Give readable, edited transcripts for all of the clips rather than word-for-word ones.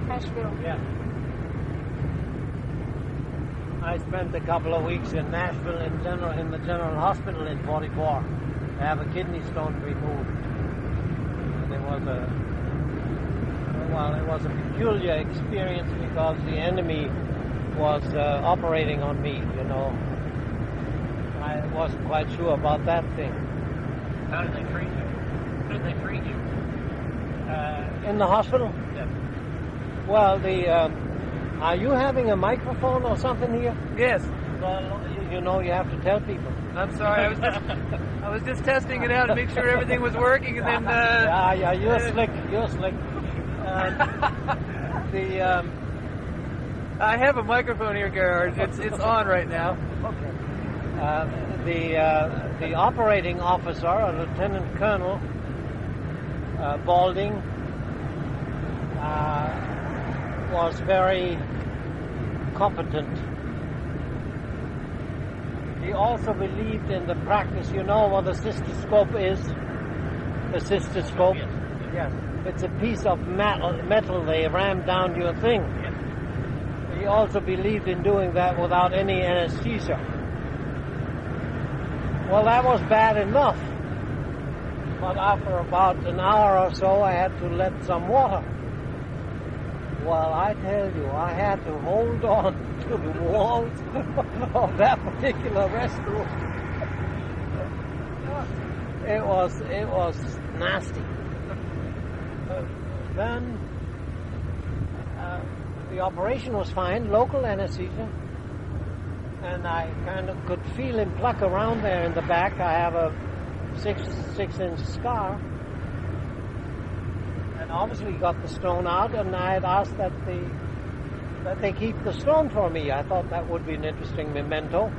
Nashville. Yeah. I spent a couple of weeks in Nashville in the General Hospital in 44 to have a kidney stone removed. And it was a peculiar experience because the enemy was operating on me, you know. I wasn't quite sure about that thing. How did they treat you? How did they treat you? In the hospital? Yeah. Well, are you having a microphone or something here? Yes. Well, you know, you have to tell people. I'm sorry. I was just testing it out to make sure everything was working, and then. Yeah, you're slick. You're slick. I have a microphone here, Gerhard. It's on right now. Okay. The operating officer, a Lieutenant Colonel Balding, was very competent. He also believed in the practice. You know what a cystoscope is? A cystoscope? Yes. It's a piece of metal they ram down your thing. Yes. He also believed in doing that without any anesthesia. Well, that was bad enough. But after about an hour or so, I had to let some water. Well, I tell you, I had to hold on to the walls of that particular restroom. It was nasty. Then the operation was fine, local anesthesia, and I kind of could feel him pluck around there in the back. I have a 6-inch scar. And obviously got the stone out, and I had asked that they keep the stone for me. I thought that would be an interesting memento.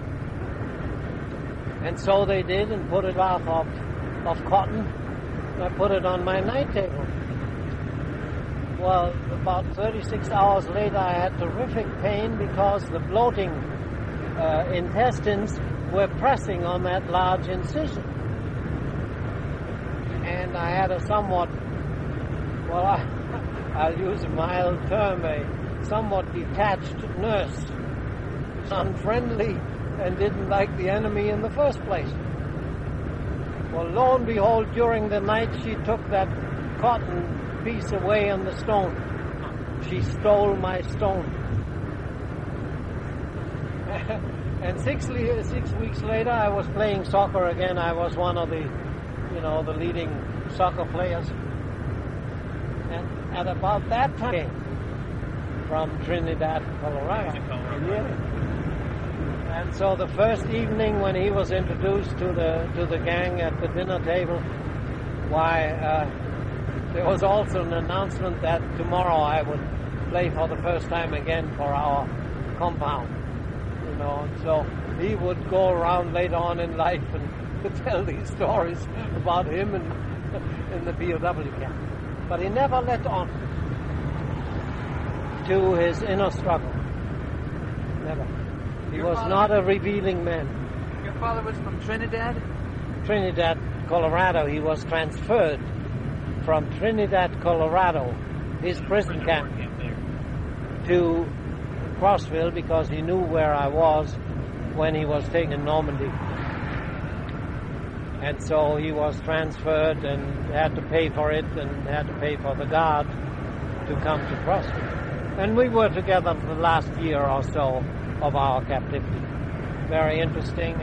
And so they did, and put it off of cotton. I put it on my night table. Well, about 36 hours later, I had terrific pain because the bloating intestines were pressing on that large incision. And I had a somewhat, well, I'll use a mild term, a somewhat detached nurse, unfriendly, and didn't like the enemy in the first place. Well, lo and behold, during the night, she took that cotton piece away on the stone. She stole my stone. And 6 weeks later, I was playing soccer again. I was one of the leading soccer players. And at about that time, from Trinidad, Colorado. Yeah. And so the first evening when he was introduced to the gang at the dinner table, there was also an announcement that tomorrow I would play for the first time again for our compound. And so he would go around later on in life and tell these stories about him in the POW camp. But he never let on to his inner struggle. Never. He was not a revealing man. Your father was from Trinidad? Trinidad, Colorado. He was transferred from Trinidad, Colorado, his prison camp, to Crossville because he knew where I was when he was taken in Normandy. And so he was transferred and had to pay for it and had to pay for the guard to come to Crossville. And we were together for the last year or so of our captivity. Very interesting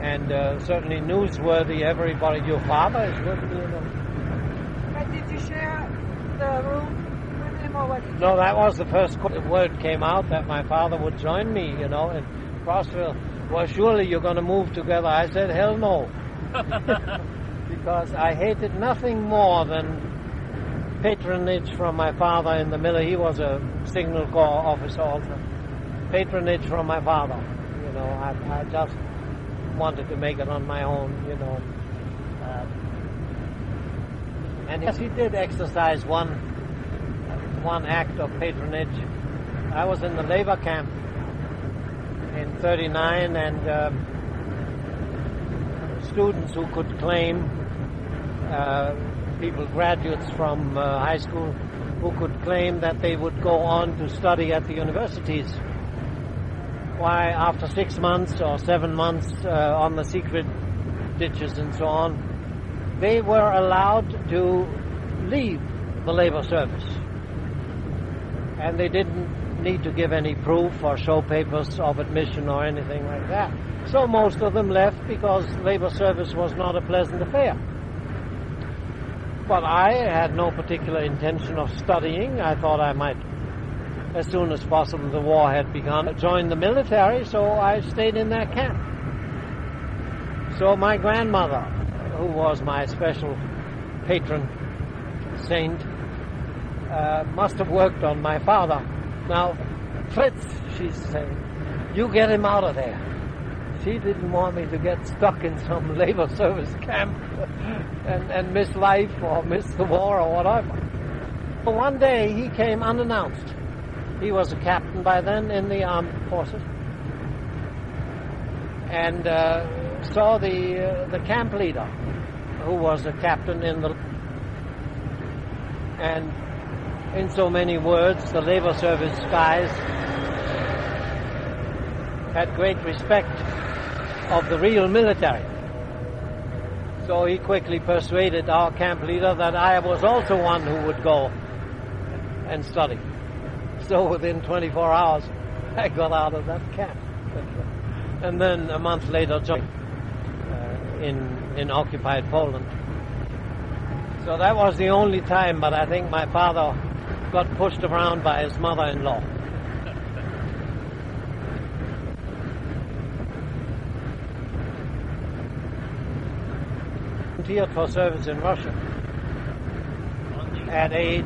and certainly newsworthy. Everybody, your father is with me, But did you share the room with him or what? No, that was the first word came out that my father would join me, in Crossville. Well, surely you're going to move together. I said, hell no. Because I hated nothing more than patronage from my father in the military. He was a Signal Corps officer also. Patronage from my father. I just wanted to make it on my own, and yes, he did exercise one act of patronage. I was in the labor camp in 39, and students who could claim, graduates from high school, who could claim that they would go on to study at the universities. Why, after 6 months or 7 months on the secret ditches and so on, they were allowed to leave the labor service. And they didn't need to give any proof or show papers of admission or anything like that. So most of them left because labor service was not a pleasant affair. But I had no particular intention of studying. I thought I might, as soon as possible the war had begun, join the military, so I stayed in that camp. So my grandmother, who was my special patron saint, must have worked on my father. Now, Fritz, she's saying, you get him out of there. She didn't want me to get stuck in some labor service camp and miss life or miss the war or whatever. But one day he came unannounced. He was a captain by then in the armed forces, and saw the camp leader, who was a captain in the... And in so many words, the labor service guys had great respect of the real military. So he quickly persuaded our camp leader that I was also one who would go and study. So within 24 hours, I got out of that camp. And then a month later, joined in occupied Poland. So that was the only time, but I think my father got pushed around by his mother-in-law. Volunteered for service in Russia at age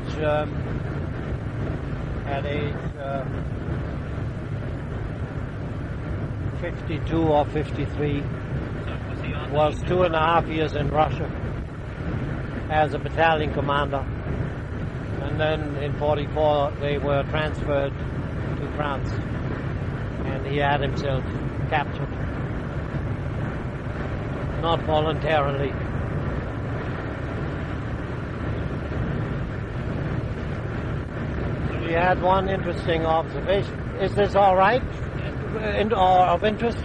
52 or 53. Was 2.5 years in Russia as a battalion commander, and then in 44 they were transferred to France, and he had himself captured, not voluntarily. We had one interesting observation. Is this all right? Or of interest?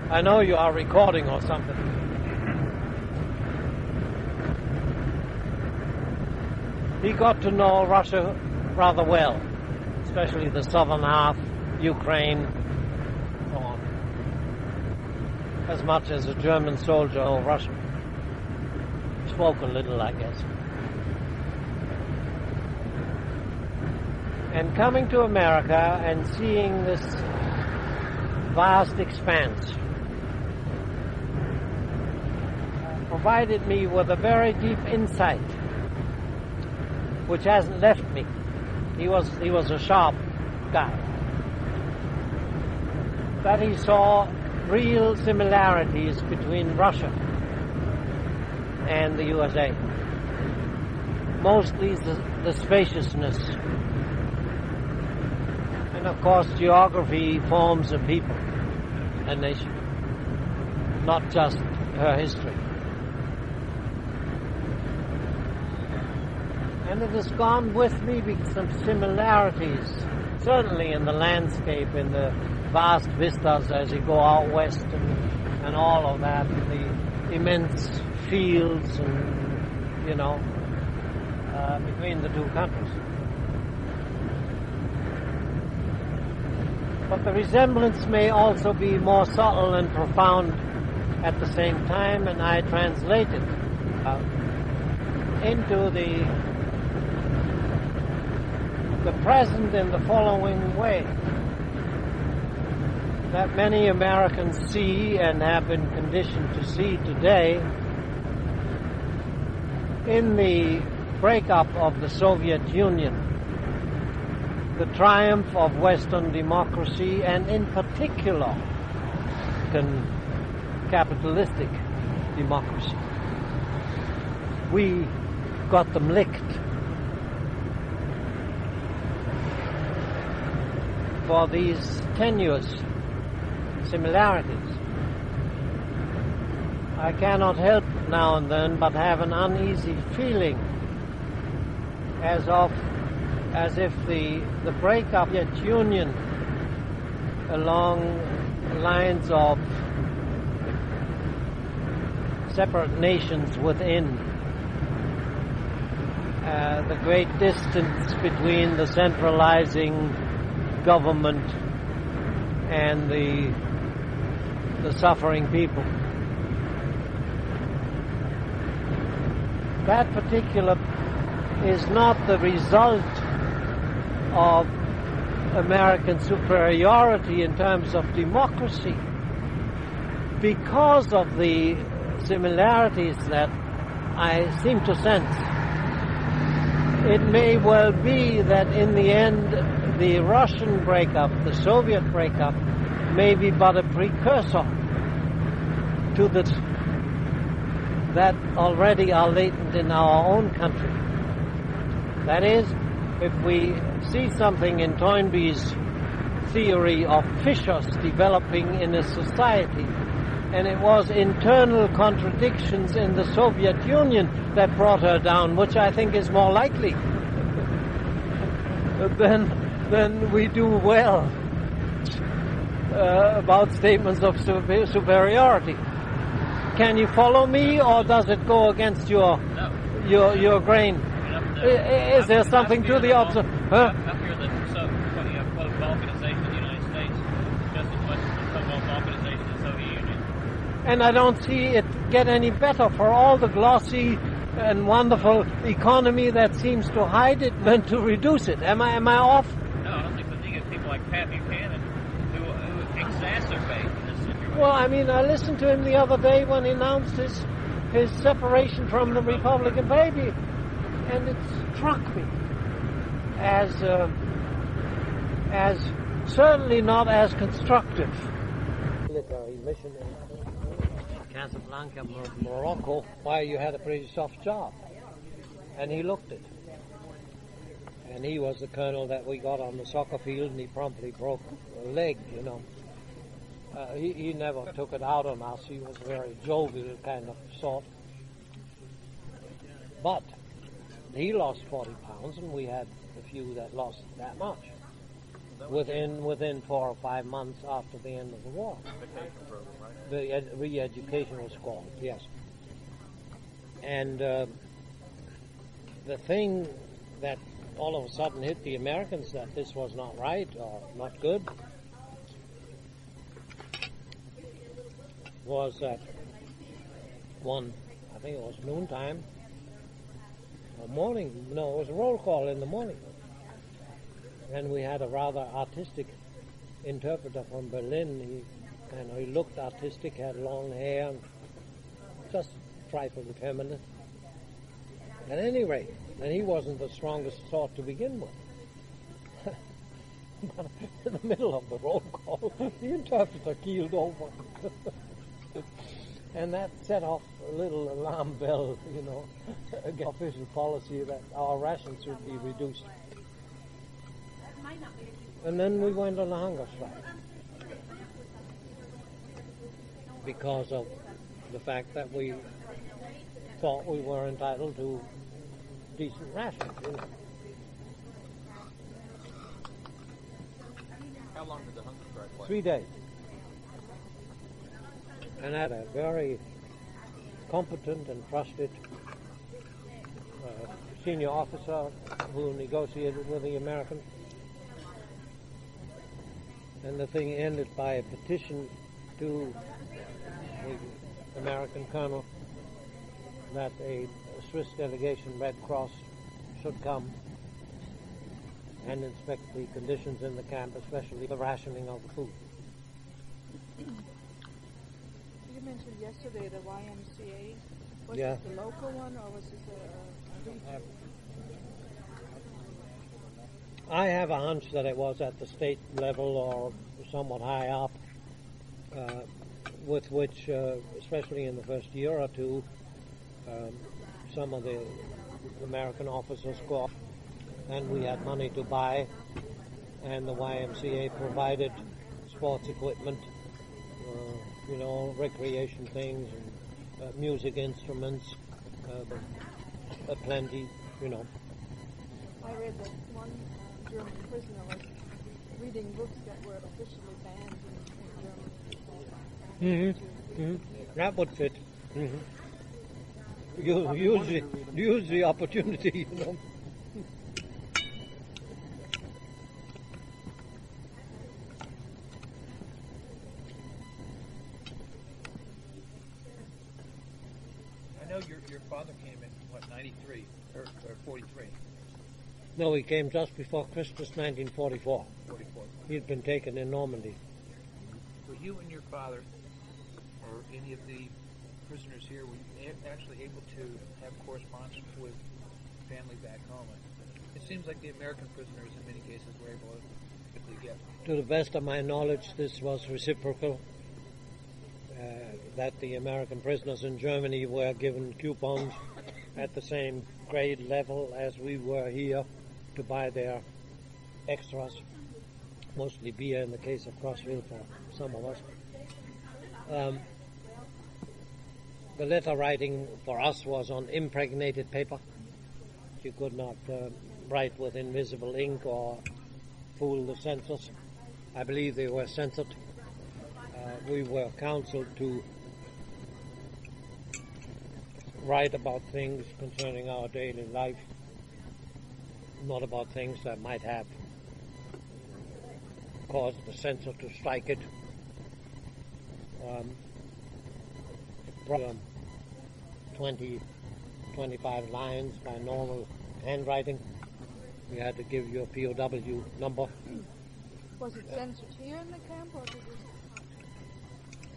I know you are recording or something. He got to know Russia rather well, especially the southern half, Ukraine, so on, as much as a German soldier or Russian. Spoke a little, I guess. And coming to America and seeing this vast expanse provided me with a very deep insight, which hasn't left me. He was a sharp guy. But he saw real similarities between Russia and the USA. Mostly the spaciousness. And of course, geography forms a people, a nation, not just her history. And it has gone with me with some similarities, certainly in the landscape, in the vast vistas as you go out west and all of that, the immense fields and, between the two countries. But the resemblance may also be more subtle and profound at the same time, and I translated into the present in the following way: that many Americans see and have been conditioned to see today in the breakup of the Soviet Union, the triumph of Western democracy, and in particular capitalistic democracy. We got them licked for these tenuous similarities. I cannot help now and then but have an uneasy feeling, as of as if the breakup of the Union along lines of separate nations within, the great distance between the centralizing government and the suffering people. That particular is not the result of American superiority in terms of democracy, because of the similarities that I seem to sense. It may well be that in the end the Russian breakup, the Soviet breakup, may be but a precursor to that already are latent in our own country. That is, if we see something in Toynbee's theory of fissures developing in a society, and it was internal contradictions in the Soviet Union that brought her down, which I think is more likely, then we do well about statements of superiority. Can you follow me, or does it go against your grain? Is there something to the observation? Huh? Up here, the balkanization of the United States just as much as the balkanization of the Soviet Union. And I don't see it get any better for all the glossy and wonderful economy that seems to hide it than to reduce it. Am I off? No, I don't think the thing is people like Pat Buchanan who exacerbate this situation. Well, I mean, I listened to him the other day when he announced his separation from the Republican Party, and it struck me as certainly not as constructive. Military mission in Casablanca, Morocco, why you had a pretty soft job. And he looked it. And he was the colonel that we got on the soccer field, and he promptly broke a leg, you know. He never took it out on us. He was a very jovial kind of sort. But he lost 40 pounds, and we had a few that lost that much within 4 or 5 months after the end of the war. The re-education was called, yes. And the thing that all of a sudden hit the Americans that this was not right or not good was that I think it was noontime or morning, no, it was a roll call in the morning. And we had a rather artistic interpreter from Berlin. He looked artistic, had long hair, and just trifled feminine. At any rate, and he wasn't the strongest sort to begin with. But in the middle of the roll call, the interpreter keeled over. And that set off a little alarm bell, you know, against official policy that our rations should be reduced. And then we went on a hunger strike because of the fact that we thought we were entitled to decent rations, you know. How long did the hunger strike last? 3 days. And I had a very competent and trusted senior officer who negotiated with the Americans. And the thing ended by a petition to the American colonel that a Swiss delegation, Red Cross, should come and inspect the conditions in the camp, especially the rationing of the food. You mentioned yesterday the YMCA. Was Yeah. this the local one, or was this a region? I have a hunch that it was at the state level or somewhat high up, with which, especially in the first year or two, some of the American officers got, and we had money to buy, and the YMCA provided sports equipment, you know, recreation things, and music instruments, plenty, you know. I read that one German prisoner was reading books that were officially banned in Germany. That would fit. You use the opportunity, you know. I know your father came in, what, 93 or 43? No, he came just before Christmas 1944. 44. He'd been taken in Normandy. Were you and your father, or any of the prisoners here, were you actually able to have correspondence with family back home? It seems like the American prisoners, in many cases, were able to quickly get. To the best of my knowledge, this was reciprocal. That the American prisoners in Germany were given coupons at the same grade level as we were here to buy their extras, mostly beer in the case of Crossville for some of us. The letter writing for us was on impregnated paper. You could not write with invisible ink or fool the censors. I believe they were censored. We were counseled to write about things concerning our daily life, not about things that might have caused the censor to strike it. 20, 25 lines by normal handwriting. We had to give you a POW number. Was it censored here in the camp, or did it?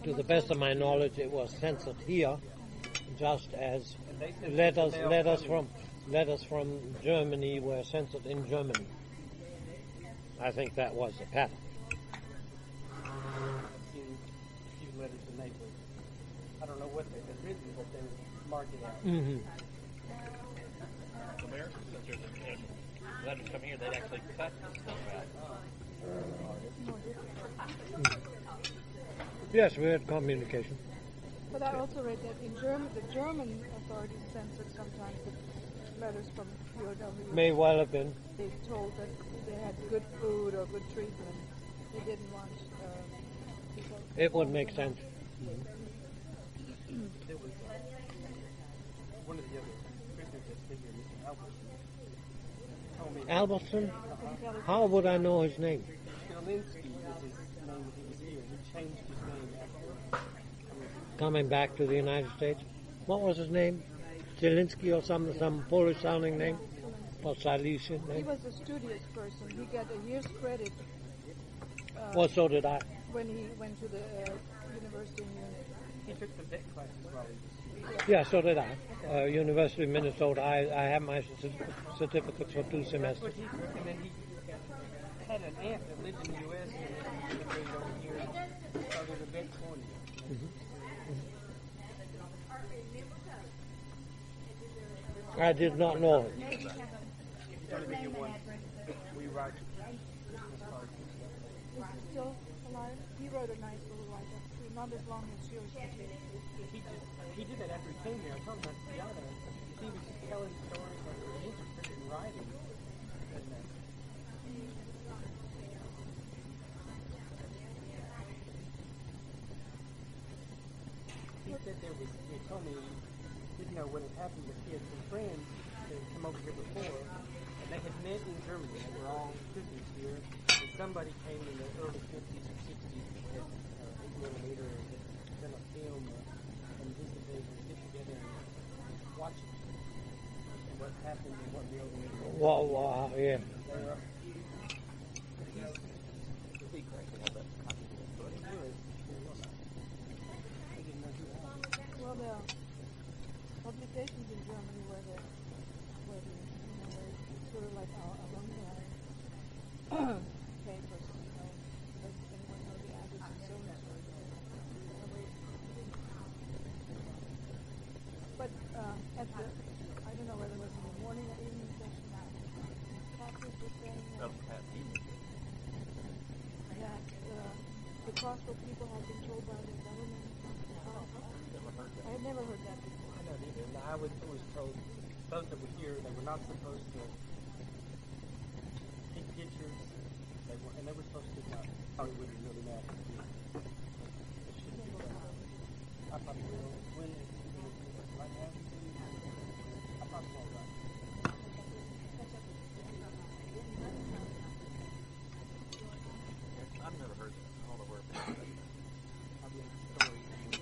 To the best of my knowledge, it was censored here, just as letters from Germany were censored in Germany. I think that was the pattern. I've seen a few letters in Naples. I don't know what they've been written, but they mark it out. American sisters and letters come here, they'd actually cut the stuff out. Yes, we had communication. But I also read that in the German authorities censored sometimes the letters from POW. May well have been. They told that they had good food or good treatment. They didn't want people. It would make sense. There was one of the other prisoners that's been here, Mr. Albertson, told me How would I know his name? Zielinski was his name when he was here. He changed his name after Coming back to the United States. What was his name? Zielinski or some Polish-sounding name? Or Silesian He name? was a studious person. He got a year's credit Well, so did I. when he went to the university in Munich. he took some deck classes while he was here. Yeah, so did I. University of Minnesota. I have my certificates for 2 That's semesters. what he took, and then he had an aunt that lived in the U.S. and then he immigrated over here and started a vet colony. I did not know it. He started to get one. We write Christmas cards and stuff. Is he still alive? He wrote a nice little write-up too, not as long as yours. He did that after he came here. I told him about Tiana. He was telling stories that were interested in writing. And, he said he told me he didn't know what had happened, but he had some friends that had come over here before, and they had met in Germany. They were all prisoners here, and somebody came in the early 50s or 60s and had 8mm and had done a film and visited and get together and watch it and what happened and what the organization Wow, yeah. Well, the publications in Germany were sort of like our alumni papers. Does anyone know the address and so on? But at the, I don't know whether it was in the morning or evening session, Catholics were saying that the Crossville people have been told by the government. I had never heard that before. I know neither. I was told those that were here, they were not supposed to probably wouldn't really matter. I probably will. When it's right now, I probably won't write. I've never heard that. I don't know where it I'll be in the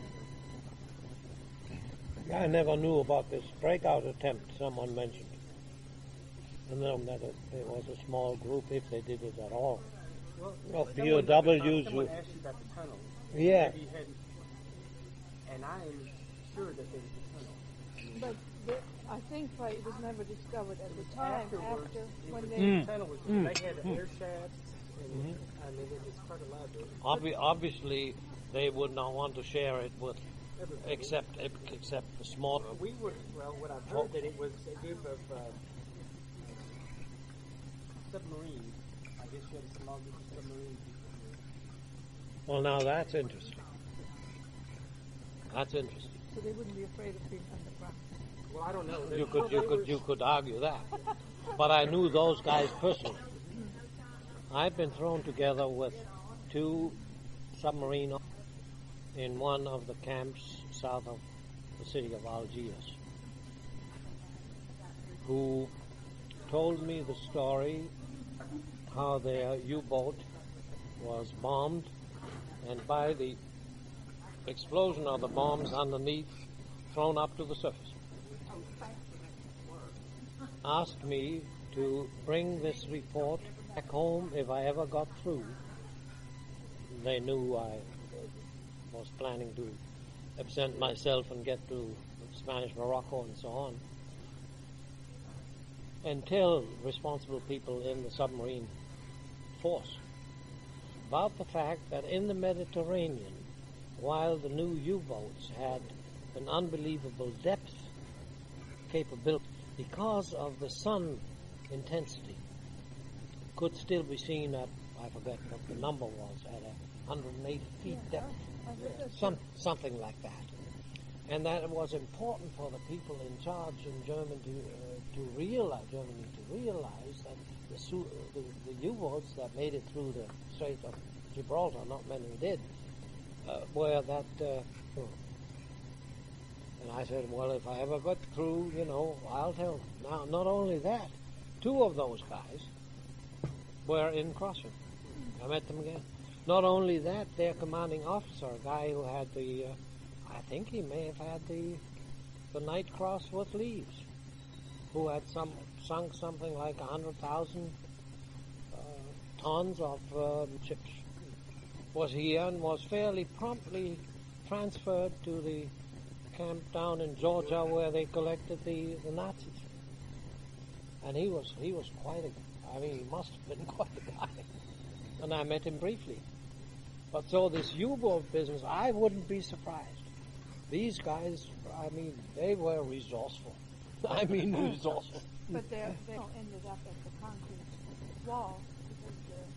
story. I never knew about this breakout attempt someone mentioned. And then that it was a small group, if they did it at all. Well, Of someone POWs. Someone asked you about the tunnel. Yeah. Maybe you hadn't, and I am sure that there was a tunnel. But I think it was never discovered at the time. Afterwards, After it when was, they the tunnel was, they had air shafts, and I mean, it was quite elaborate. Obviously, they would not want to share it with except the small. We were, well, what I've heard that it was a group of submarines. I guess you had a small group of submarine people here. Well, now that's interesting. That's interesting. so they wouldn't be afraid of being underground. Well, I don't know. You could argue that, but I knew those guys personally. I've been thrown together with two submarine in one of the camps south of the city of Algiers, who told me the story how their U-boat was bombed, and by the explosion of the bombs underneath, thrown up to the surface. Asked me to bring this report back home if I ever got through. They knew I was planning to absent myself and get to Spanish Morocco and so on, and tell responsible people in the submarine force about the fact that in the Mediterranean, while the new U-boats had an unbelievable depth capability, because of the sun intensity, could still be seen at, I forget what the number was, at 180 feet depth. Something like that. And that it was important for the people in charge in Germany to realize that the U-boats that made it through the Strait of Gibraltar, not many did, were that. And I said, well, if I ever got through, I'll tell them. Now, not only that, two of those guys were in Crossville. I met them again. Not only that, their commanding officer, a guy who had I think he may have had the Night Cross with leaves, who had sunk something like 100,000 tons of ships, was here and was fairly promptly transferred to the camp down in Georgia where they collected the Nazis. And he was quite he must have been quite a guy. And I met him briefly. But so this U-boat business, I wouldn't be surprised. These guys, they were resourceful. Resourceful. But they ended up at the concrete wall because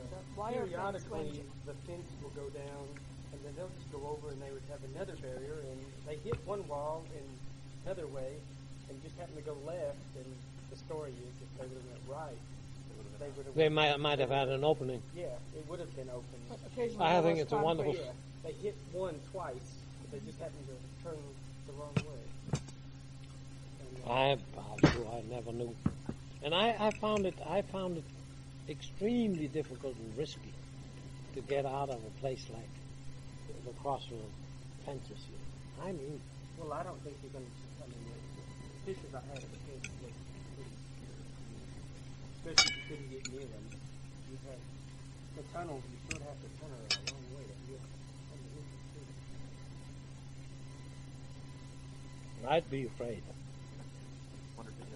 the wire fence periodically, went. the fence will go down, and then they'll just go over, and they would have another barrier, and they hit one wall in another way, and just happen to go left. And the story is, if they would have went right, They might have had an opening. Yeah, it would have been open. But occasionally I there think was it's a wonderful. Yeah, they hit one twice, but they just happened to turn the wrong way. And, I never knew, and I found it extremely difficult and risky to get out of a place like the Crossville fences here. well, I don't think you're going to. The pictures I had of the kids looked pretty scary. Especially if you couldn't get near them. You had the tunnels. You sort of have to turn a long way to get underneath them too. I'd be afraid. wondered if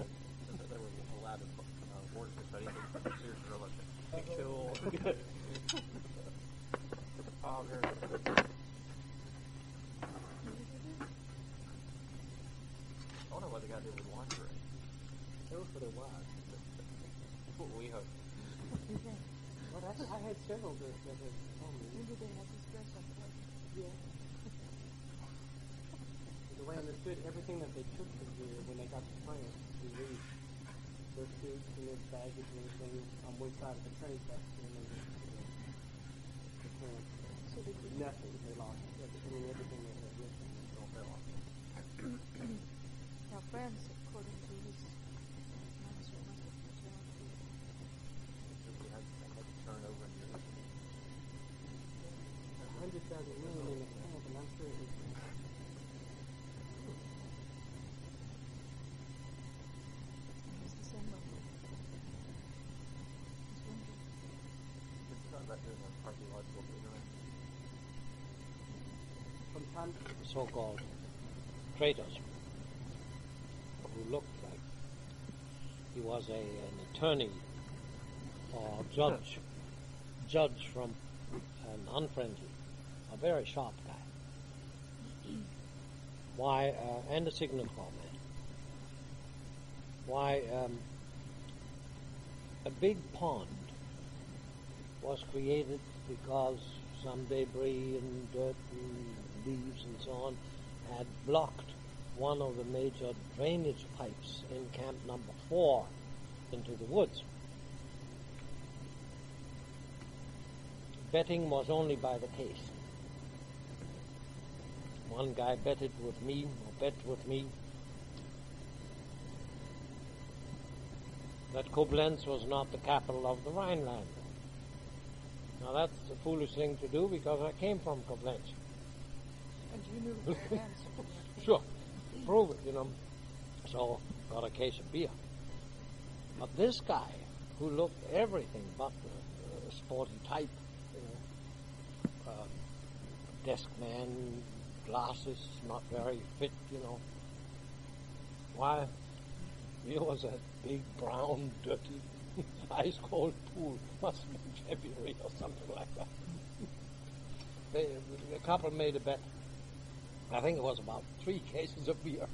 they were allowed to board this, but anything serious relative. Cool. Oh, very good. I don't know what the guy did with lingerie. They were for their wives. That's what we hope. Well, I had several that had told me. Maybe they had this dress up there. Yeah. The way I understood, everything that they took from here when they got to France to leave, their suits and their baggage and everything on one side of the train track, and then So they did nothing. They lost everything they had with them. Now France, according to his manuscript, must have been turned. We had to turn over and 100,000 women in the camp, and I'm sure it was. It's December. It's winter. it's not about doing an archaeological ignorance. From time to So-called traitors who looked like he was an attorney or judge from an unfriendly, a very sharp guy. Why, and a signal corps man. Why, a big pond was created because some debris and dirt and leaves and so on had blocked one of the major drainage pipes in camp number 4 into the woods. Betting was only by the case. One guy bet with me that Koblenz was not the capital of the Rhineland. Now that's a foolish thing to do because I came from Koblenz. And you knew the answer. Sure, prove it, So got a case of beer. But this guy, who looked everything but a sporty type, desk man, glasses, not very fit, Why, here was a big, brown, dirty, ice-cold pool. Must have been February or something like that. The couple made a bet. I think it was about 3 cases of beer.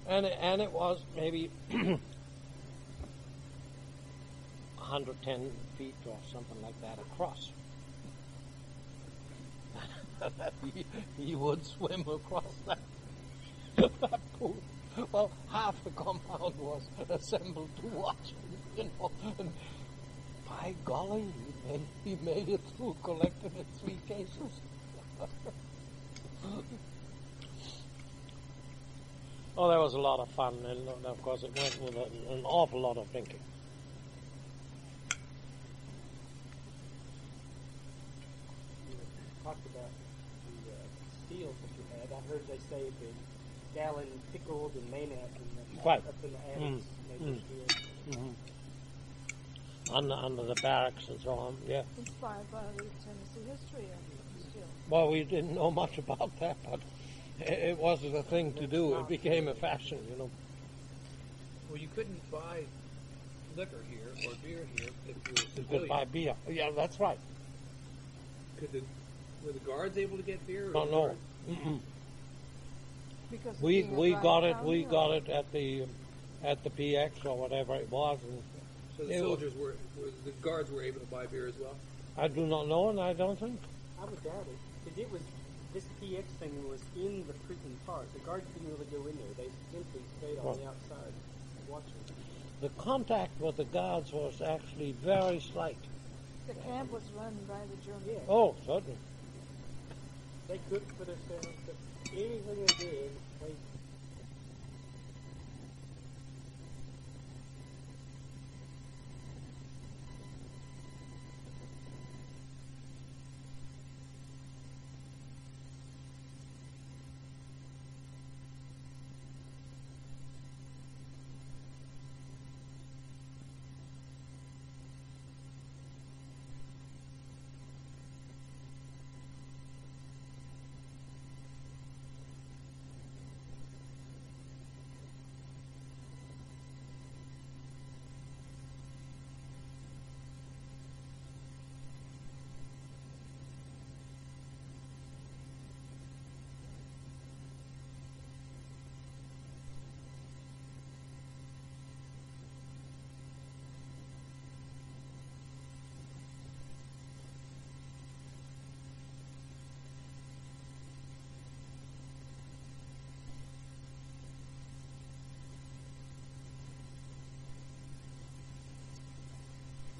And it was maybe 110 feet or something like that across. That he would swim across that pool. Well, half the compound was assembled to watch him, and by golly, he made it through, collected in 3 cases. Oh, that was a lot of fun, and of course it went with an awful lot of drinking. You talked about the steels that you had. I heard they say the gallon pickled and mayonnaise Right. up in the attics made the steel. Under the barracks and so on, yeah. Inspired by the Tennessee history of still. Well, we didn't know much about that, but it was the thing to do. It became a fashion, Well, you couldn't buy liquor here or beer here if you were You civilian. could buy beer. Yeah, that's right. Were the guards able to get beer? No, no. Mm-mm. Because We being a got dry it. town, We got it at the PX or whatever it was. And So the soldiers the guards were able to buy beer as well? I do not know, and I don't think. I would doubt it. Because this PX thing was in the prison part. The guards didn't really go in there. They simply stayed on the outside watching. The contact with the guards was actually very slight. The camp was run by the Germans. Yeah. Oh, certainly. They cooked for themselves, but anything they did, they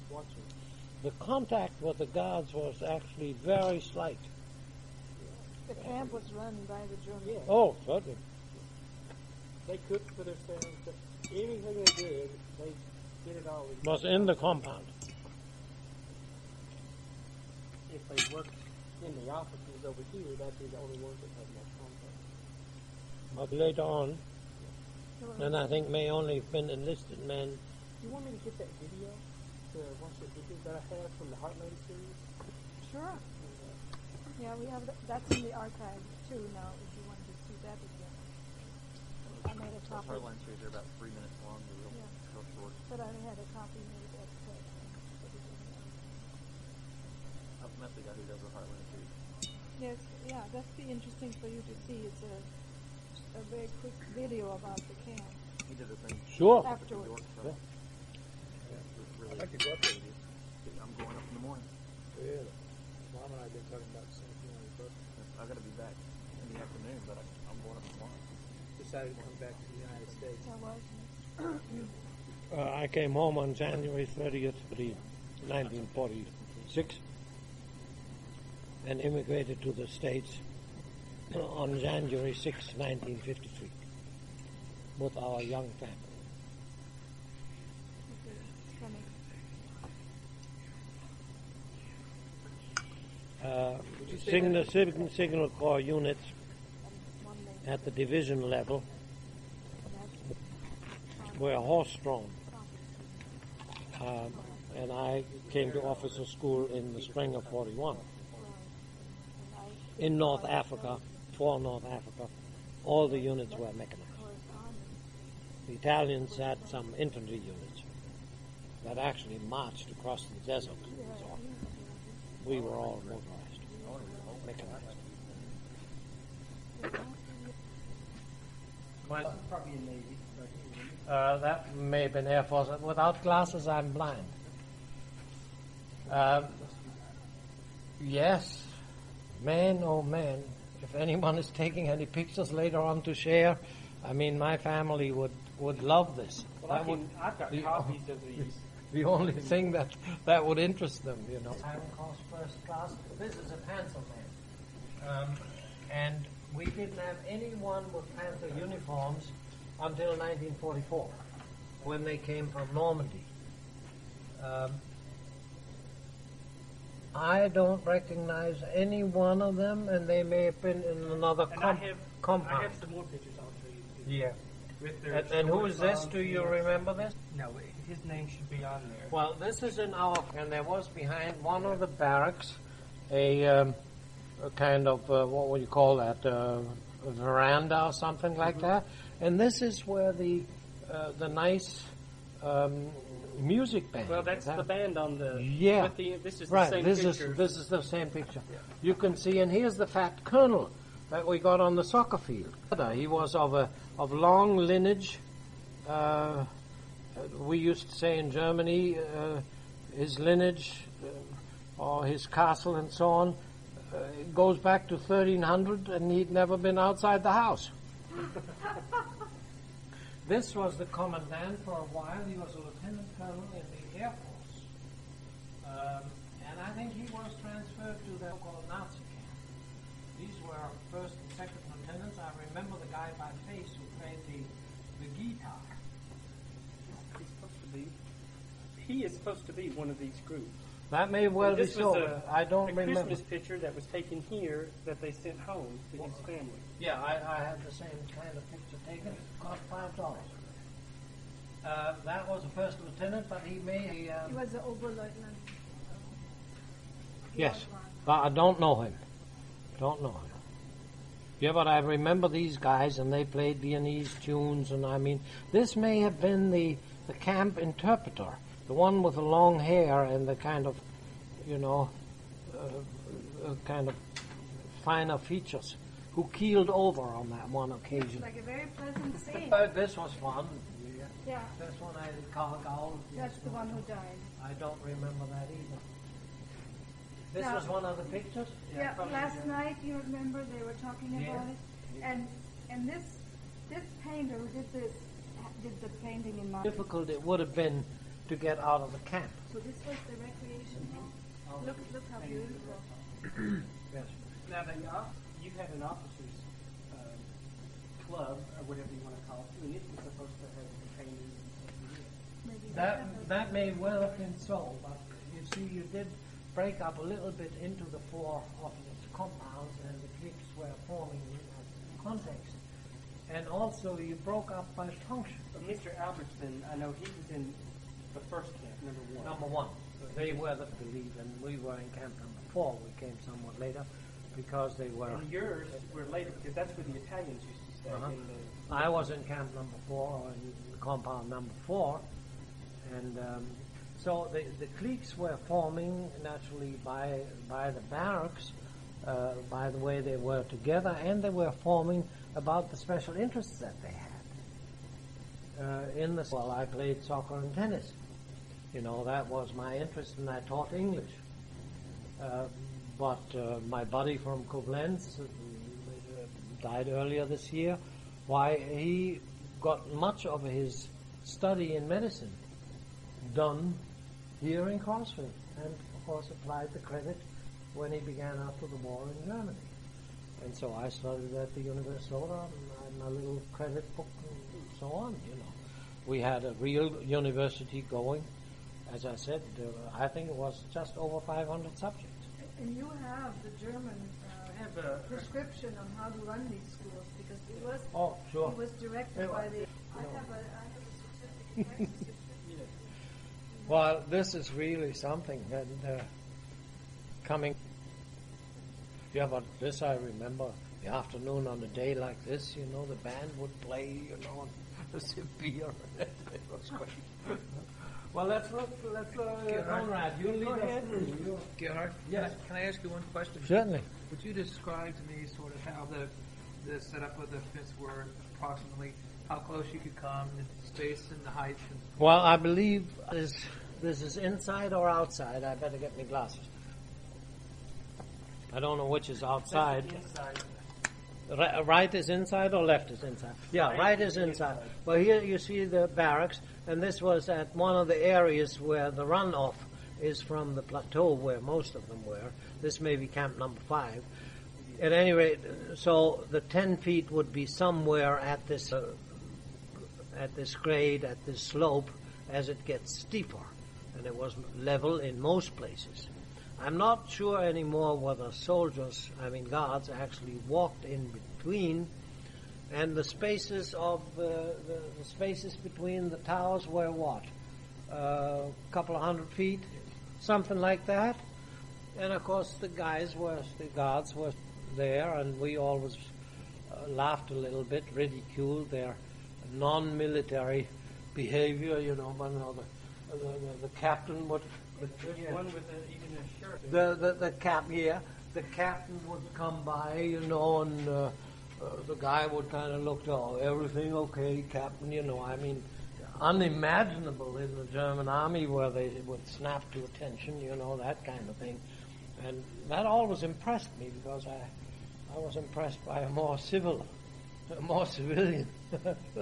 watching. the contact with the guards was actually very slight. The camp was run by the Germans. Yeah. Oh, certainly. They cooked for themselves. Anything they did, they did it all. Was in the compound. If they worked in the offices over here, that'd be the only ones that had much contact. But later on, and I think may only have been enlisted men. Do you want me to get that video? Watch the video that I have from the Heartland series? Sure. Yeah, we have that's in the archive too now. If you want to see that again, I made a Those copy. Heartland series are about 3 minutes long. They're real short. But I had a copy made at I've met the guy who does the Heartland series. Yes, yeah, that's be interesting for you to see. It's a very quick video about the camp He did the thing. Sure. afterwards. Yeah. Really, I'd like to go up there with you. I'm going up in the morning. Really? Mom and I have been talking about the same thing on your book. I've got to be back in the afternoon, but I'm going up tomorrow. Decided to come back to the United States. That was I came home on January 30th, 1946, and immigrated to the States on January 6, 1953, with our young family. Signal Corps units at the division level were horse-drawn. And I came to officer school in the spring of 41. In North Africa, for North Africa, all the units were mechanized. The Italians had some infantry units that actually marched across the desert. So we were all motorized, mechanized. Well, Probably a Navy. that may have been Air Force. Without glasses, I'm blind. Yes, man, oh man. If anyone is taking any pictures later on to share, I mean, my family would love this. Well, I've got copies of these. The only thing that would interest them, you know. Iron Cross first class. This is a Panther man. And we didn't have anyone with Panther uniforms until 1944, when they came from Normandy. I don't recognize any one of them, and they may have been in another compound. I have some more pictures I'll show you. Yeah. With their And who is this? songs Do you and- remember this? No, his name should be on there. Well, this is in our, and there was behind one of the barracks a kind of, what would you call that, a veranda or something like that. And this is where the nice music band. Well, that's the band on the. Yeah. This is Right, the same this picture. is the same picture. You can see, and here's the fat colonel that we got on the soccer field. He was of long lineage. We used to say in Germany, his lineage or his castle and so on goes back to 1300, and he'd never been outside the house. This was the commandant for a while. He was a lieutenant colonel in the Air Force. And I think he was transferred to the so-called Nazi camp. These were first and second lieutenants. I remember the guy by face who played the guitar. He is supposed to be one of these groups. That may well be This so. was I don't a remember. Christmas picture that was taken here that they sent home to his family. Yeah, I had the same kind of picture taken. It cost $5. That was a first lieutenant, but he may. He was an Oberleutnant. Yes, but I don't know him. Don't know him. Yeah, but I remember these guys, and they played Viennese tunes, and I mean, this may have been the camp interpreter, the one with the long hair and the kind of, kind of finer features, who keeled over on that one occasion. Like a very pleasant scene. This was fun. Yeah, This one I did Carl. that's the one who died. I don't remember that either. This Now- was one of the pictures? Yeah, last night, you remember, they were talking Yeah. about it. And this painter who did the painting in my... Difficult it would have been to get out of the camp. So this was the recreation hall? Look how beautiful. Yes. Now, you had an officers' club, or whatever you want to call it, and it was supposed to have training and stuff. Maybe That may well have been so, but you see, you did break up a little bit into the four of its compounds, and the cliques were forming in context. And also, you broke up by function. But Mr. Albertson, I know he was in the first camp, number 1. Number 1. They were the lead, and we were in camp number 4. We came somewhat later because they were. And yours were later, because that's where the Italians used to stay. Uh-huh. In the, I was in camp number 4, or in compound number 4, and so the cliques were forming naturally by the barracks, by the way they were together, and they were forming about the special interests that they had. Well, I played soccer and tennis. You know, that was my interest, and I taught English. But my buddy from Koblenz died earlier this year. Why, he got much of his study in medicine done here in Crossville, and of course applied the credit when he began after the war in Germany. And so I studied at the University of Minnesota, and my little credit book and so on, you know. We had a real university going. As I said, I think it was just over 500 subjects. And you have the German prescription on how to run these schools, because it was it was directed by the. I have a certificate. Well, this is really something, and coming. Yeah, but this I remember. The afternoon on a day like this, you know, the band would play, you know, and sip beer. It was great. Well, let's look, Conrad, you lead us through. Gerhard, Yes. Can I ask you one question? Certainly. Would you describe to me sort of how the setup of the fence were, approximately how close you could come, the space and the height? And Well, I believe this is inside or outside. I better get my glasses. I don't know which is outside. Right is inside or left is inside? Yeah, right is inside. Well, here you see the barracks, and this was at one of the areas where the runoff is from the plateau where most of them were. This may be camp number 5. At any rate, so the 10 feet would be somewhere at this grade, at this slope, as it gets steeper, and it was level in most places. I'm not sure anymore whether soldiers, guards, actually walked in between, and the spaces of the spaces between the towers were what? A couple of 100 feet, something like that. And of course the guards were there, and we always laughed a little bit, ridiculed their non-military behavior, you know. But no, the captain would. one with even a shirt. The captain would come by, you know, and the guy would kind of look, oh, everything okay, Captain, you know. Unimaginable in the German army where they would snap to attention, you know, that kind of thing. And that always impressed me, because I was impressed by a more civilian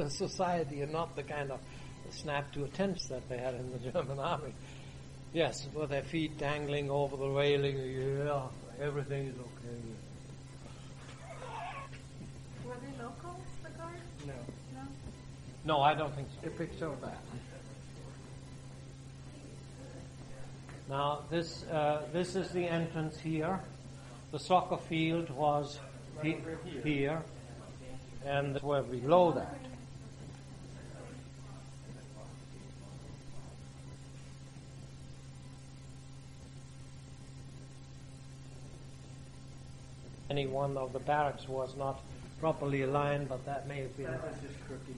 society, and not the kind of snap to attention that they had in the German army. Yes, with their feet dangling over the railing, yeah, everything is okay. Were they locals, the guards? No. No? No, I don't think so. If it's so bad. Now, this is the entrance here. The soccer field was here, and we're below that. Any one of the barracks was not properly aligned, but that may have been. That was just crooked.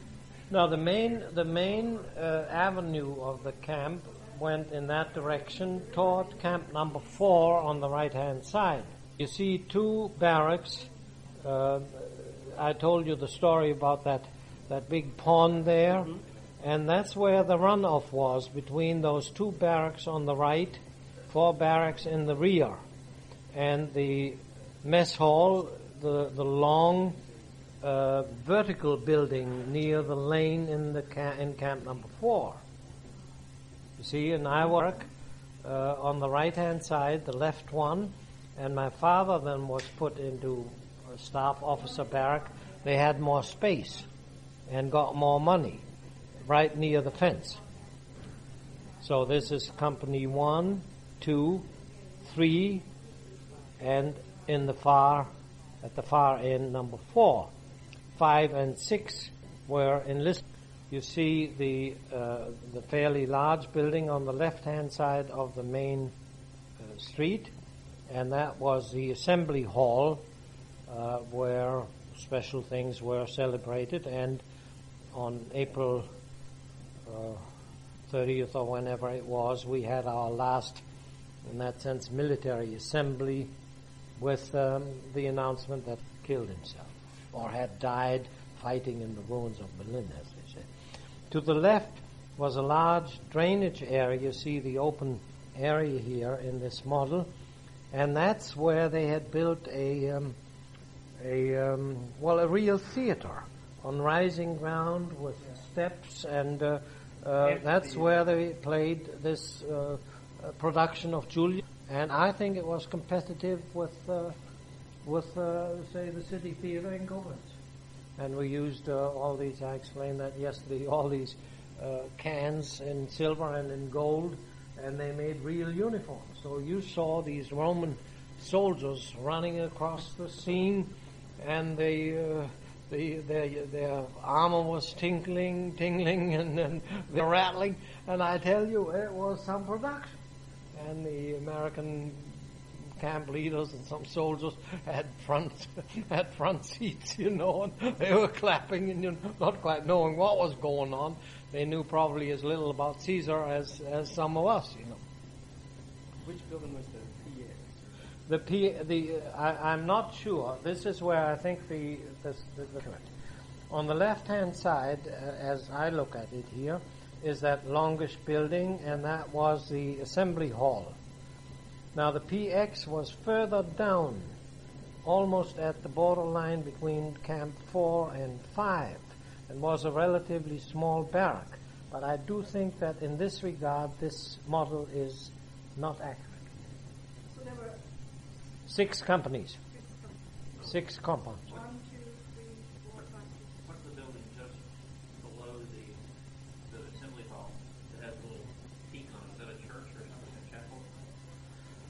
Now, the main avenue of the camp went in that direction toward camp number 4 on the right-hand side. You see 2 barracks. I told you the story about that big pond there, mm-hmm. And that's where the runoff was, between those 2 barracks on the right, 4 barracks in the rear, and the mess hall, the long vertical building near the lane in camp number 4. You You see, and I work on the right-hand side, the left one, and my father then was put into a staff officer barrack. They had more space and got more money right near the fence. So this is company 1, 2, 3, and at the far end, number 4. 5 and 6 were enlisted. You see the fairly large building on the left-hand side of the main street, and that was the assembly hall where special things were celebrated. And on April 30th or whenever it was, we had our last, in that sense, military assembly with the announcement that he killed himself or had died fighting in the ruins of Berlin, as they said. To the left was a large drainage area. You see the open area here in this model, and that's where they had built a real theater on rising ground with steps, and that's where they played this production of Julius. And I think it was competitive with say, the City Theater in Koblenz. And we used all these, I explained that yesterday, all these cans in silver and in gold, and they made real uniforms. So you saw these Roman soldiers running across the scene, and their armor was tingling, and they're rattling. And I tell you, it was some production. And the American camp leaders and some soldiers had front seats, and they were clapping and not quite knowing what was going on. They knew probably as little about Caesar as some of us, Which building was the PA? I'm not sure. This is where I think the on the left-hand side, as I look at it here, is that longish building, and that was the assembly hall. Now the PX was further down, almost at the borderline between Camp 4 and 5, and was a relatively small barrack. But I do think that in this regard, this model is not accurate. So there were 6 companies, 6 compounds. 1, 2, 3, 4, 5, 6. What's the building just below the assembly hall that has a little peak on it? Is that a church or something, a chapel?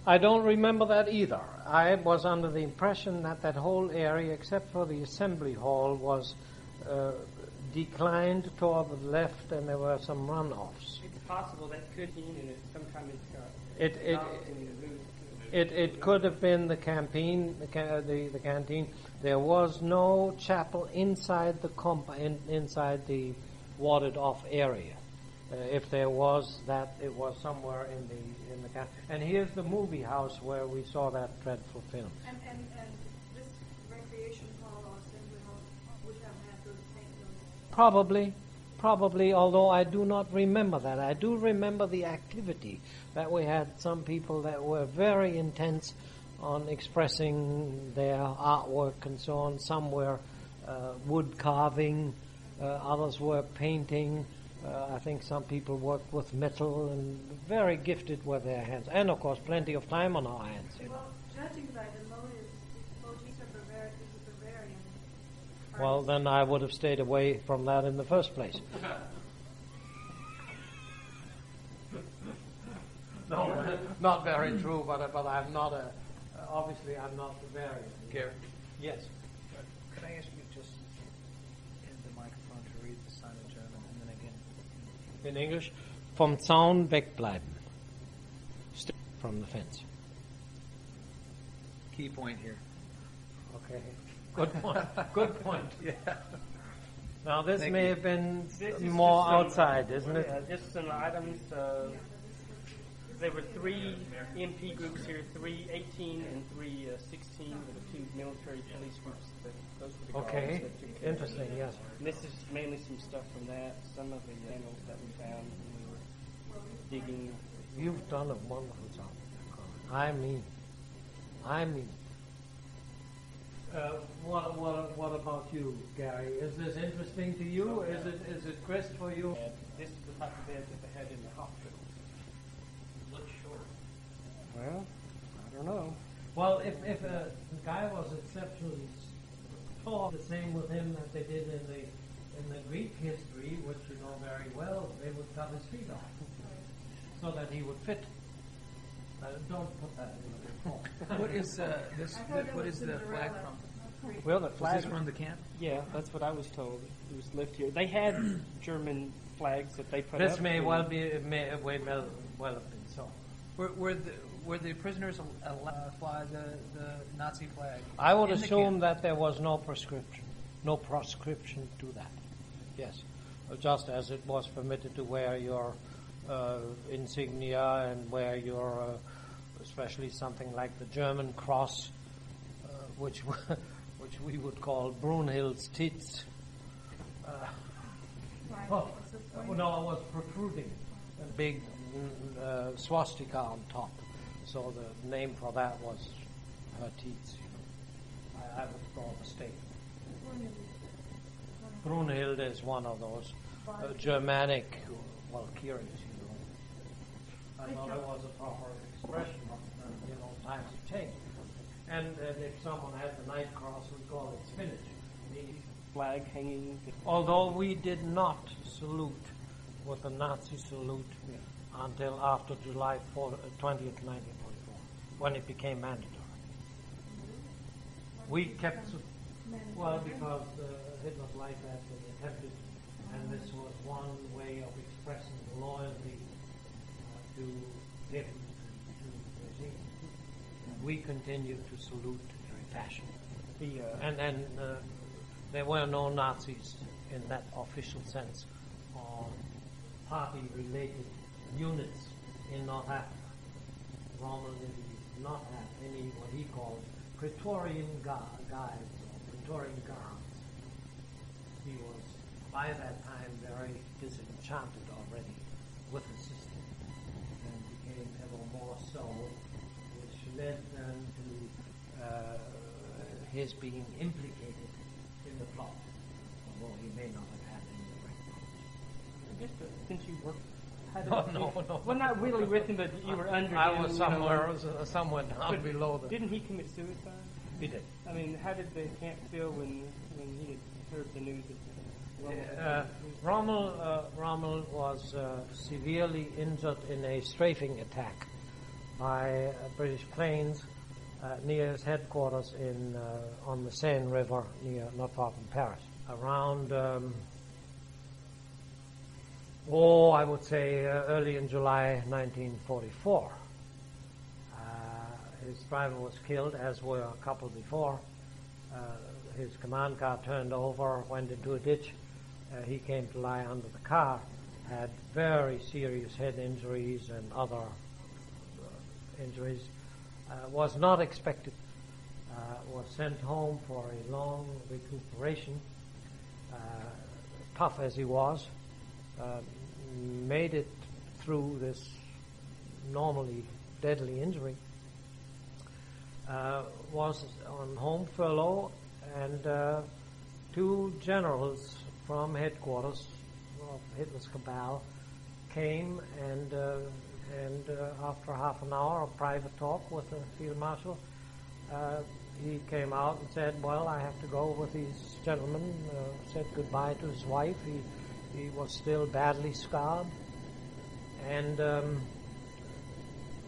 I don't remember that either. I was under the impression that whole area, except for the assembly hall, was declined toward the left, and there were some runoffs. It's possible that could be in it. Sometime It could have been the canteen. The canteen. There was no chapel inside the inside the warded off area. If there was that, it was somewhere in the camp. And here's the movie house where we saw that dreadful film. And this recreation hall or assembly hall would have had those paint. Probably, although I do not remember that. I do remember the activity that we had some people that were very intense on expressing their artwork and so on. Some were wood carving, others were painting. I think some people worked with metal, and very gifted with their hands. And, of course, plenty of time on our hands. Well, judging by the motives, these are Bavarian. Well, then I would have stayed away from that in the first place. No, not very true, but I'm not obviously I'm not Bavarian. Gary? Yes. Could I ask you just in the microphone to read the sign in German and then again? In English, vom Zaun wegbleiben. Stay from the fence. Key point here. Okay. Good point. Good point. Yeah. Now this Thank may you. have been This is more just some- outside, isn't it? Yeah, just some items. There were 3 MP groups here, 3 18 and 3 16, with the 2 military police groups. Those were the guards Okay. that took care of Interesting. it. Yes. And this is mainly some stuff from that. Some of the manuals that we found when we were digging. You've done a wonderful job. I mean. What about you, Gary? Is this interesting to you? Is it grist for you? This is the type of bed that they had in the hospital. the guy was exceptionally tall, the same with him that they did in the Greek history, which you know very well. They would cut his feet off so that he would fit. Don't put that in the report. What is this? What is the flag from? Well, the Was flag this from the camp? Yeah, that's what I was told. It was left here. They had German flags that they put up. This may well have been so. Were the prisoners allowed to fly the Nazi flag? I would in the assume camp? that there was no proscription to that. Yes, just as it was permitted to wear your insignia and wear your, especially something like the German cross, which we would call Brunhild's Tits. No, it was protruding, a big swastika on top. So the name for that was her teats. I would call a mistake. Brunhild is one of those Germanic Valkyries, I thought it was a proper expression of, times have changed. And if someone had the night cross, we'd call it spinach. Flag hanging. Although we did not salute with the Nazi salute until after July 20th, 1944, when it became mandatory. We kept, because Hitler liked that, they attempted, and this was one way of expressing loyalty to him, to the regime. We continued to salute in fashion. And there were no Nazis in that official sense, or party-related units in North Africa. Rommel did not have any what he called Praetorian guides or Praetorian guards. He was, by that time, very disenchanted already with the system, and became ever more so, which led then to his being implicated in the plot, although he may not have had any direct knowledge. Just since you worked. No. Well, not really with him, but you were under him. I was somewhere down below the. Didn't he commit suicide? He did. I mean, how did the camp feel when he had heard the news that Rommel was severely injured in a strafing attack by British planes near his headquarters on the Seine River, not far from Paris. Around, I would say early in July 1944. His driver was killed, as were a couple before. His command car turned over, went into a ditch. He came to lie under the car, had very serious head injuries and other injuries. Was not expected. Was sent home for a long recuperation. Tough as he was, made it through this normally deadly injury. Was on home furlough, and two generals from headquarters of Hitler's cabal came and after half an hour of private talk with the field marshal, he came out and said, "Well, I have to go with these gentlemen." Said goodbye to his wife. He was still badly scarred, and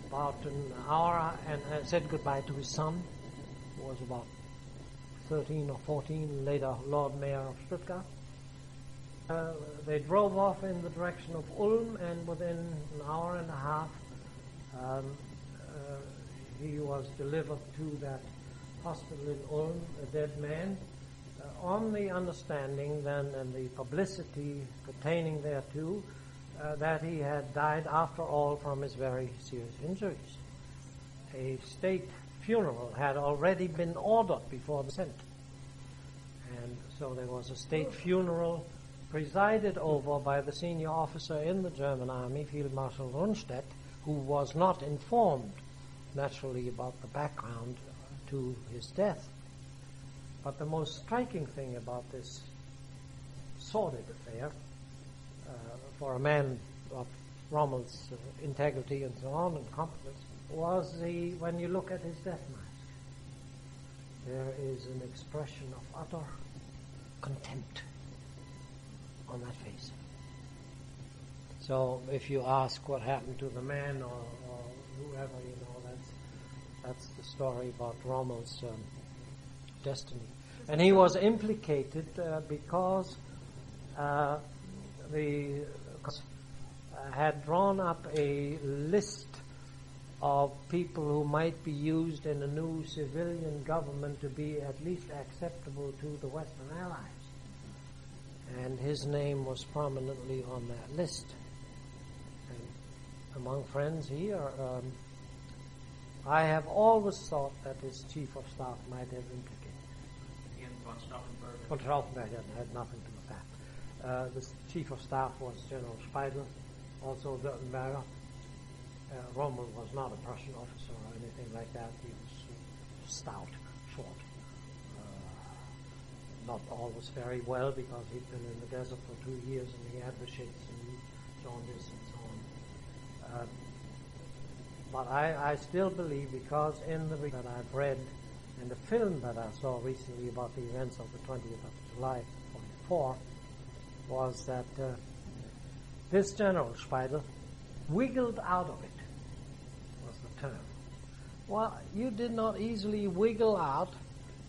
about an hour, and said goodbye to his son, who was about 13 or 14, later Lord Mayor of Stuttgart. They drove off in the direction of Ulm, and within an hour and a half, he was delivered to that hospital in Ulm, a dead man, on the understanding then, and the publicity pertaining thereto, that he had died after all from his very serious injuries. A state funeral had already been ordered before the descent, and so there was a state funeral presided over by the senior officer in the German army, Field Marshal Rundstedt, who was not informed, naturally, about the background to his death. But the most striking thing about this sordid affair, for a man of Rommel's integrity and so on and competence, was when you look at his death mask. there is an expression of utter contempt on that face. So if you ask what happened to the man or whoever, that's the story about Rommel's destiny. And he was implicated because had drawn up a list of people who might be used in a new civilian government to be at least acceptable to the Western Allies. And his name was prominently on that list. And among friends here, I have always thought that his chief of staff might have implicated. Von Stauffenberg had nothing to do with that. The chief of staff was General Speidel, also Württemberger. Rommel was not a Prussian officer or anything like that. He was stout, short, not always very well because he'd been in the desert for 2 years and he had the shits and jaundice and so on. But I still believe, because in the that I've read in the film that I saw recently about the events of the 20th of July 44, was that this General Speidel wiggled out of it, was the term. Well, you did not easily wiggle out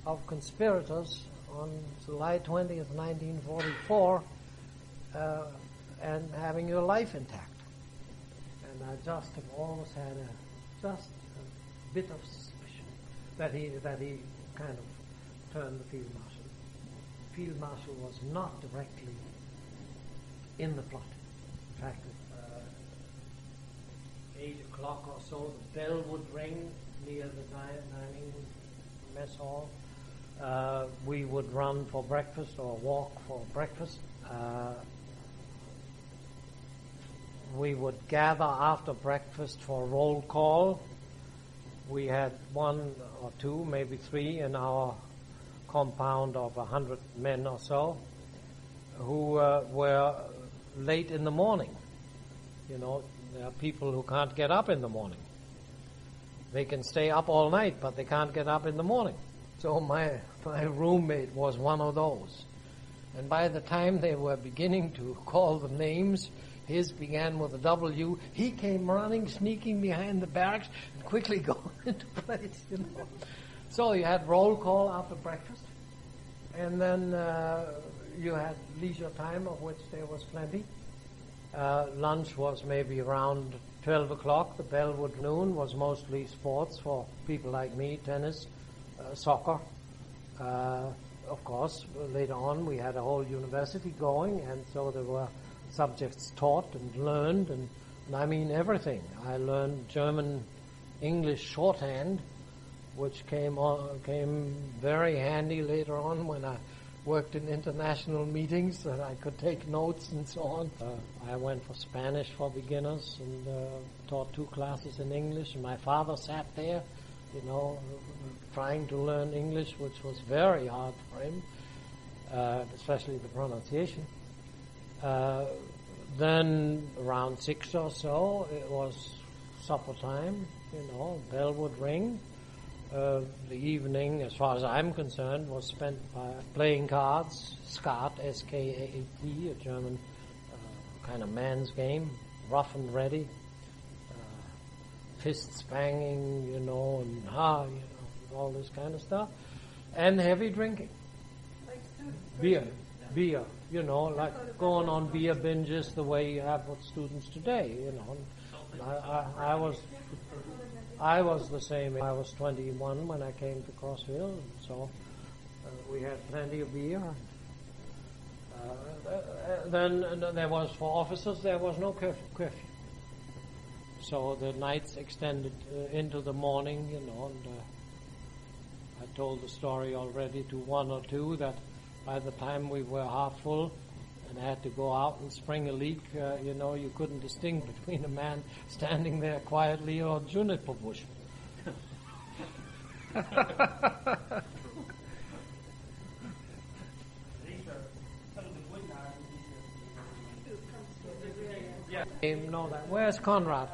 of conspirators on July 20th, 1944, and having your life intact. And I just have always had a bit of suspicion that he kind of turned the field marshal. The field marshal was not directly in the plot. In fact, at 8 o'clock or so, the bell would ring near the dining mess hall. We would run for breakfast or walk for breakfast. We would gather after breakfast for roll call. We had 1 or 2, maybe 3 in our compound of 100 men or so who were late in the morning. You know, there are people who can't get up in the morning. They can stay up all night, but they can't get up in the morning. So my roommate was one of those. And by the time they were beginning to call the names, his began with a W. He came running, sneaking behind the barracks, and quickly going into place, you know. So you had roll call after breakfast, and then you had leisure time, of which there was plenty. Lunch was maybe around 12 o'clock. The bell would noon was mostly sports for people like me, tennis, soccer. Of course, later on we had a whole university going, and so there were subjects taught and learned, and I mean everything. I learned German, English shorthand, which came very handy later on when I worked in international meetings, that I could take notes and so on. I went for Spanish for beginners and taught 2 classes in English, and my father sat there, you know, trying to learn English, which was very hard for him, especially the pronunciation. Then around 6 or so, it was supper time, you know, bell would ring. The evening, as far as I'm concerned, was spent by playing cards, Skat, S-K-A-T, a German kind of man's game, rough and ready, fists banging, you know, and you know, all this kind of stuff, and heavy drinking. Like Beer, you know, like going on beer binges the way you have with students today, you know. I was the same. I was 21 when I came to Crossville, so we had plenty of beer. Then there was, for officers, there was no curfew. So the nights extended into the morning, you know, and I told the story already to 1 or 2 that by the time we were half full and had to go out and spring a leak, you know, you couldn't distinguish between a man standing there quietly or a juniper bush. Know that. Where's Conrad?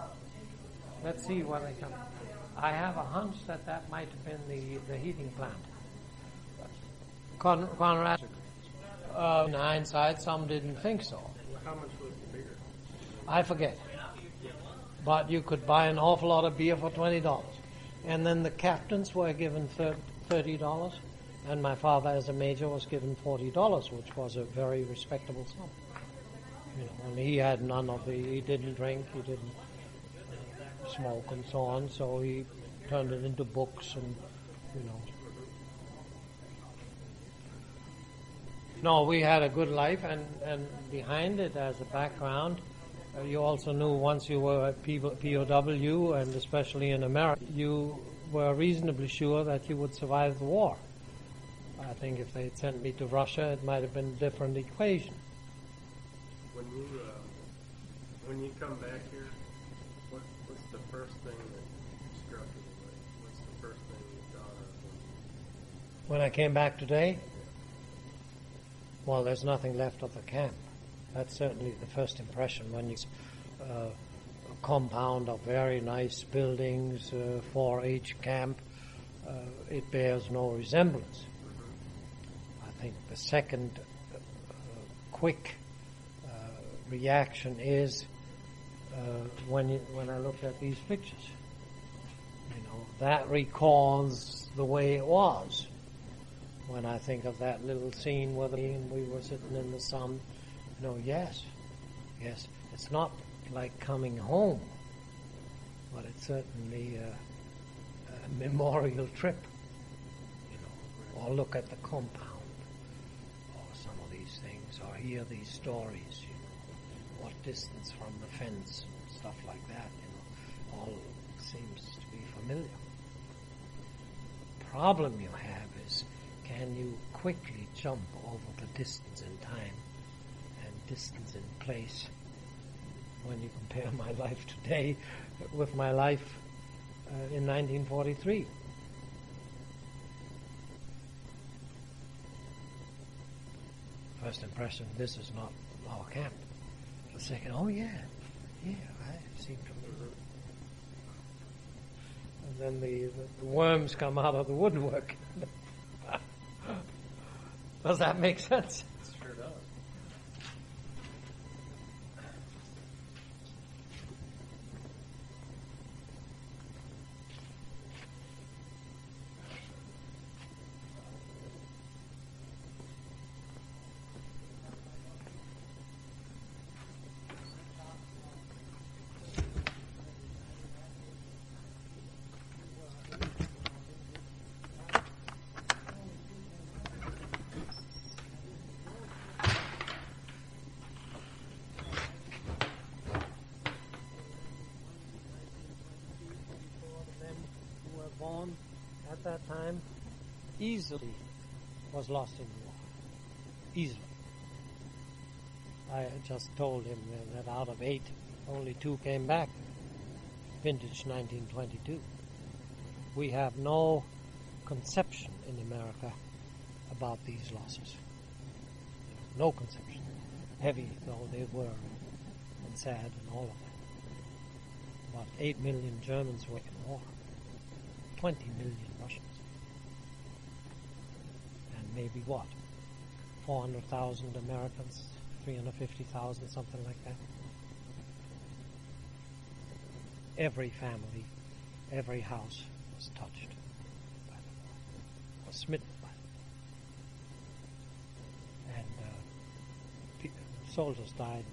Let's see where they come. I have a hunch that might have been the heating plant. Conrad. In hindsight, some didn't think so. How much was the bigger? I forget. But you could buy an awful lot of beer for $20. And then the captains were given $30. And my father, as a major, was given $40, which was a very respectable sum. You know, and he had none of he didn't drink, he didn't smoke and so on, so he turned it into books and, you know. No, we had a good life, and behind it, as a background, you also knew once you were a POW, and especially in America, you were reasonably sure that you would survive the war. I think if they'd sent me to Russia, it might have been a different equation. When you come back here, what's the first thing that struck you? What's the first thing you thought of? When I came back today, well, there's nothing left of the camp. That's certainly the first impression when you a compound of very nice buildings, 4-H camp. It bears no resemblance. I think the second quick reaction is when I look at these pictures. You know, that recalls the way it was. When I think of that little scene where we were sitting in the sun, you know, yes, it's not like coming home, but it's certainly a memorial trip. You know, or look at the compound, or some of these things, or hear these stories. You know, what distance from the fence and stuff like that. You know, all seems to be familiar. The problem you have is, can you quickly jump over the distance in time and distance in place when you compare my life today with my life in 1943? First impression, this is not our camp. The second, oh yeah, I seem to remember. And then the worms come out of the woodwork. Does that make sense? It sure does. At that time, easily was lost in the war. Easily. I just told him that out of 8, only 2 came back. Vintage 1922. We have no conception in America about these losses. No conception. Heavy though they were, and sad and all of that. About 8 million Germans were in war. 20 million Russians. And maybe what? 400,000 Americans, 350,000, something like that. Every family, every house was touched by the war, was smitten by the war. And soldiers died.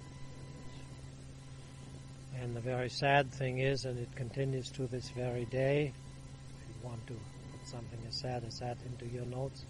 And the very sad thing is, and it continues to this very day, want to put something as sad as that into your notes.